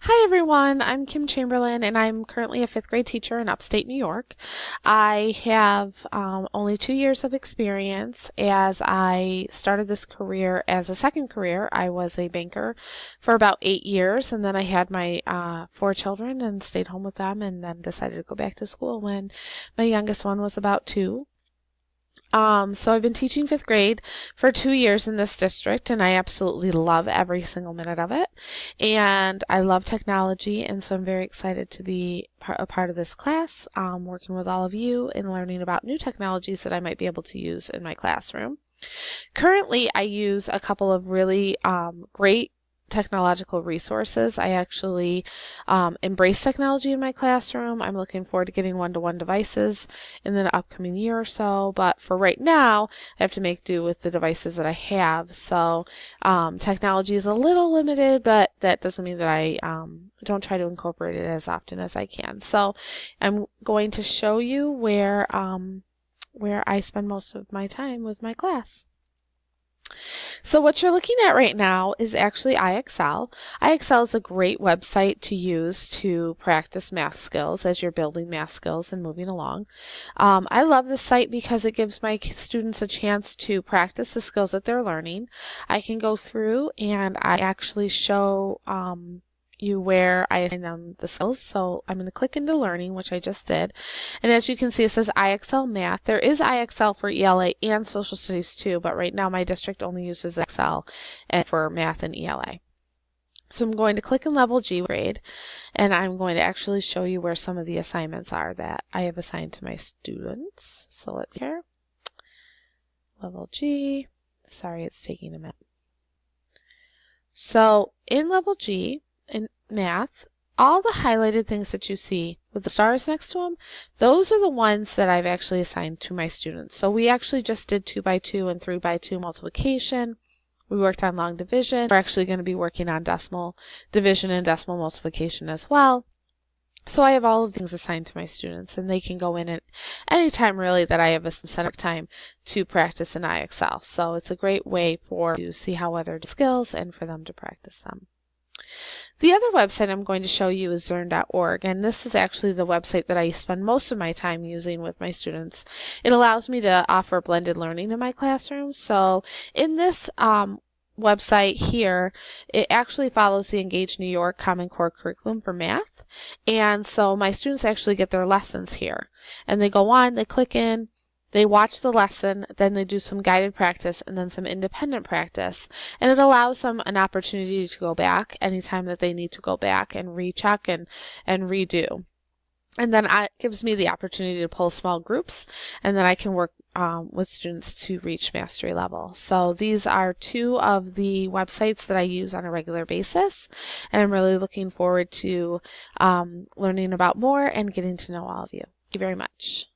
Hi everyone, I'm Kim Chamberlain and I'm currently a fifth grade teacher in upstate New York. I have only 2 years of experience as I started this career as a second career. I was a banker for about 8 years and then I had my 4 children and stayed home with them and then decided to go back to school when my youngest one was about 2. So I've been teaching fifth grade for 2 years in this district, and I absolutely love every single minute of it. And I love technology, and so I'm very excited to be a part of this class, working with all of you and learning about new technologies that I might be able to use in my classroom. Currently, I use a couple of really great technological resources. I actually embrace technology in my classroom. I'm looking forward to getting one-to-one devices in the upcoming year or so, but for right now, I have to make do with the devices that I have. So technology is a little limited, but that doesn't mean that I don't try to incorporate it as often as I can. So I'm going to show you where I spend most of my time with my class. So what you're looking at right now is actually IXL. IXL is a great website to use to practice math skills as you're building math skills and moving along. I love this site because it gives my students a chance to practice the skills that they're learning. I can go through and I actually show you where I assign them the skills. So I'm going to click into learning, which I just did. And as you can see, it says IXL Math. There is IXL for ELA and Social Studies too, but right now my district only uses IXL for Math and ELA. So I'm going to click in Level G grade, and I'm going to actually show you where some of the assignments are that I have assigned to my students. So let's here. Level G. Sorry, it's taking a minute. So in Level G, in Math, all the highlighted things that you see with the stars next to them, those are the ones that I've actually assigned to my students. So we actually just did 2 by 2 and 3 by 2 multiplication. We worked on long division. We're actually going to be working on decimal division and decimal multiplication as well. So I have all of these things assigned to my students, and they can go in at any time really that I have a set up time to practice in IXL. So it's a great way for you to see how other skills and for them to practice them. The other website I'm going to show you is Zearn.org, and this is actually the website that I spend most of my time using with my students. It allows me to offer blended learning in my classroom. So in this website here, it actually follows the Engage New York Common Core curriculum for math, and so my students actually get their lessons here, and they go on, they click in, they watch the lesson, then they do some guided practice and then some independent practice. And it allows them an opportunity to go back anytime that they need to go back and recheck and redo. And then it gives me the opportunity to pull small groups, and then I can work with students to reach mastery level. So these are 2 of the websites that I use on a regular basis, and I'm really looking forward to learning about more and getting to know all of you. Thank you very much.